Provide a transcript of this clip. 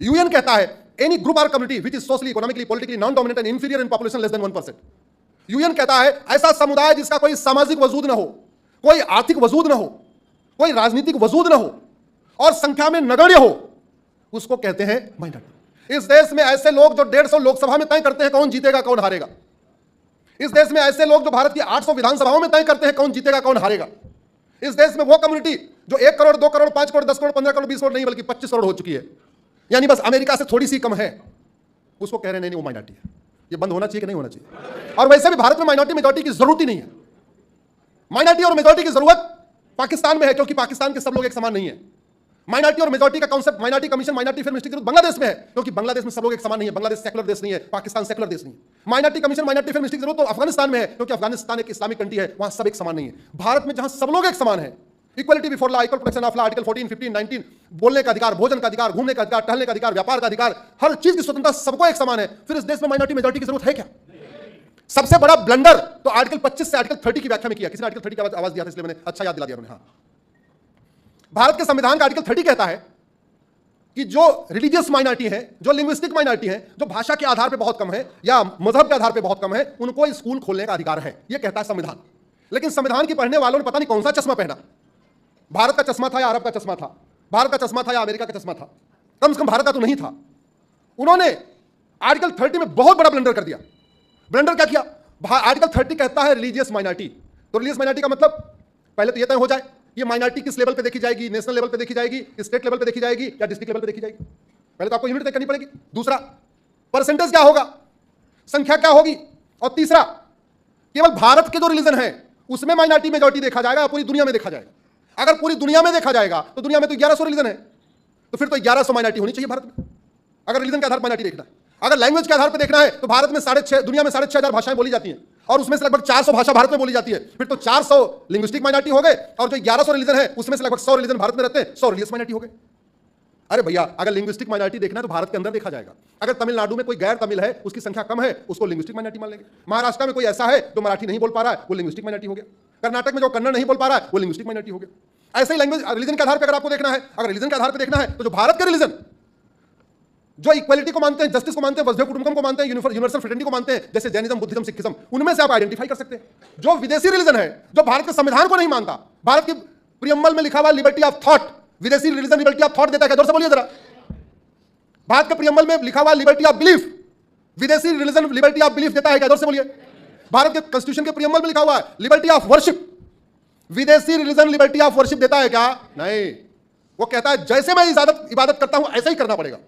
UN कहता है any group और community which is socially economically politically non dominant and inferior in population less than 1%। UN कहता है ऐसा समुदाय जिसका कोई सामाजिक वजूद ना हो, कोई आर्थिक वजूद ना हो, कोई राजनीतिक वजूद ना हो और संख्या में नगण्य हो, उसको कहते हैं माइनॉरिटी। इस देश में ऐसे लोग जो 150 लोकसभा में तय करते हैं कौन जीतेगा कौन हारेगा। इस देश में ऐसे लोग जो भारत की 800 विधानसभाओं में तय करते हैं कौन जीतेगा कौन हारेगा। इस देश में वो कम्युनिटी जो 1 करोड़ 2 करोड़ 5 करोड़ 10 करोड़ 15 करोड़ 20 करोड़ नहीं बल्कि 25 करोड़ हो चुकी है, यानी बस अमेरिका से थोड़ी सी कम है, उसको कह रहे नहीं वो माइनॉरिटी है। ये बंद होना चाहिए कि नहीं होना चाहिए। और वैसे भी भारत में माइनॉरिटी मेजॉरिटी की जरूरत ही नहीं है। माइनॉरिटी और मेजॉरिटी की जरूरत पाकिस्तान में है क्योंकि पाकिस्तान के सब लोग एक समान नहीं है। माइनॉरिटी और मेजॉरिटी का concept, minority commission, minority film institute Bangladesh में है क्योंकि बांग्लादेश में सब लोग एक समान नहीं है। बांग्लादेश सेकुलर देश नहीं है, पाकिस्तान सेकुलर देश नहीं है। Minority commission, minority film institute तो अफगानिस्तान में है क्योंकि अफगानिस्तान एक इस्लामिक कंट्री है, वहां सब एक समान नहीं है। भारत में जहां सब लोग एक समान है, equality before law, equal protection of law, article 14, 15, 19, बोलने का अधिकार, भोजन का अधिकार, घूमने का अधिकार, टहलने का अधिकार, व्यापार का अधिकार, हर चीज की स्वतंत्रता, सबको एक समान है। फिर इस देश में माइनॉरिटी मेजॉरिटी की जरूरत है क्या? सबसे बड़ा ब्लंडर तो आर्टिकल 25 से आर्टिकल 30 की व्याख्या में किया। किसी ने आर्टिकल 30 की आवाज दिया था, इसलिए मैंने अच्छा याद दिला दिया। हाँ, भारत के संविधान का आर्टिकल 30 कहता है कि जो रिलीजियस माइनॉरिटी है, जो लिंग्विस्टिक माइनॉरिटी है, जो भाषा के आधार पर बहुत कम है या मजहब के आधार पर बहुत कम है, उनको स्कूल खोलने का अधिकार है। यह कहता है संविधान। लेकिन संविधान की पढ़ने वालों ने पता नहीं कौन सा चश्मा पहना, भारत का चश्मा था या अरब का चश्मा था, भारत का चश्मा था या अमेरिका का चश्मा था, कम से कम भारत का तो नहीं था। उन्होंने आर्टिकल 30 में बहुत बड़ा ब्लंडर कर दिया। ब्लंडर क्या किया? आर्टिकल 30 कहता है रिलीजियस माइनॉरिटी। तो रिलीजियस माइनॉरिटी का मतलब पहले तो यह तय हो जाए ये माइनॉरिटी किस लेवल पे देखी जाएगी, नेशनल लेवल पे देखी जाएगी, स्टेट लेवल पे देखी जाएगी या डिस्ट्रिक्ट लेवल पे देखी जाएगी। पहले तो आपको यूनिट तय करनी पड़ेगी। दूसरा, परसेंटेज क्या होगा, संख्या क्या होगी। और तीसरा, केवल भारत के जो रिलीजन है उसमें माइनॉरिटी मेजॉरिटी देखा जाएगा या पूरी दुनिया में देखा जाएगा। अगर पूरी दुनिया में देखा जाएगा तो दुनिया में तो 1100 रिलीजन है, तो फिर तो 1100 माइनॉरिटी होनी चाहिए भारत में, अगर रिलीजन के आधार पर माइनॉरिटी देखना है। अगर लैंग्वेज के आधार पर देखना है तो भारत में दुनिया में 6,500 भाषाएं बोली जाती हैं और उसमें से लगभग 400 भाषा भारत में बोली जाती है। फिर तो 400 लिंग्विस्टिक माइनॉरिटी हो गए और जो 1100 रिलीजन है उसमें से लगभग 100 रिलीजन भारत में रहते हैं, 100 रिलीजियस माइनॉरिटी हो गए। अरे भैया, अगर लिंग्विस्टिक माइनॉरिटी देखना है तो भारत के अंदर देखा जाएगा। अगर तमिलनाडु में कोई गैर तमिल है, उसकी संख्या कम है, उसको लिंग्विस्टिक माइनॉरिटी मान लेंगे। महाराष्ट्र में कोई ऐसा है जो मराठी नहीं बोल पा रहा है, वो लिंग्विस्टिक माइनॉरिटी हो गया। कर्नाटक में जो कन्नड़ नहीं बोल पा रहा है वो लिंग्विस्टिक माइनॉरिटी हो गया। ऐसे ही लैंग्वेज रिलीजन के आधार पर अगर आपको देखना है, अगर रिलीजन के आधार पर देखना है तो जो भारत के रिलीजन जो इक्वालिटी को मानते हैं, जस्टिस को मानते हैं, वसुधैव कुटुंबकम को मानते हैं, यूनिवर्सल फ्रेटर्निटी को मानते हैं, जैसे जैनिज्म, बुद्धिज्म, सिखिज्म, उनमें से आप आइडेंटिफाई कर सकते हैं। जो विदेशी रिलीजन है, जो भारत के संविधान को नहीं मानता, भारत की प्रियम्बल में लिखा हुआ लिबर्टी ऑफ थॉट, विदेशी रिलीजन लिबर्टी ऑफ थॉट देता है क्या? जोर से बोलिए जरा। भारत के प्रियम्बल में लिखा हुआ लिबर्टी ऑफ बिलीफ, विदेशी रिलीजन लिबर्टी ऑफ बिलीफ देता है क्या? जोर से बोलिए। भारत के कॉन्स्टिट्यूशन के प्रियम्बल में लिखा हुआ है लिबर्टी ऑफ वर्शिप, विदेशी रिलीजन लिबर्टी ऑफ वर्शिप देता है क्या? नहीं। वो कहता है जैसे मैं इबादत करता हूं ऐसा ही करना पड़ेगा।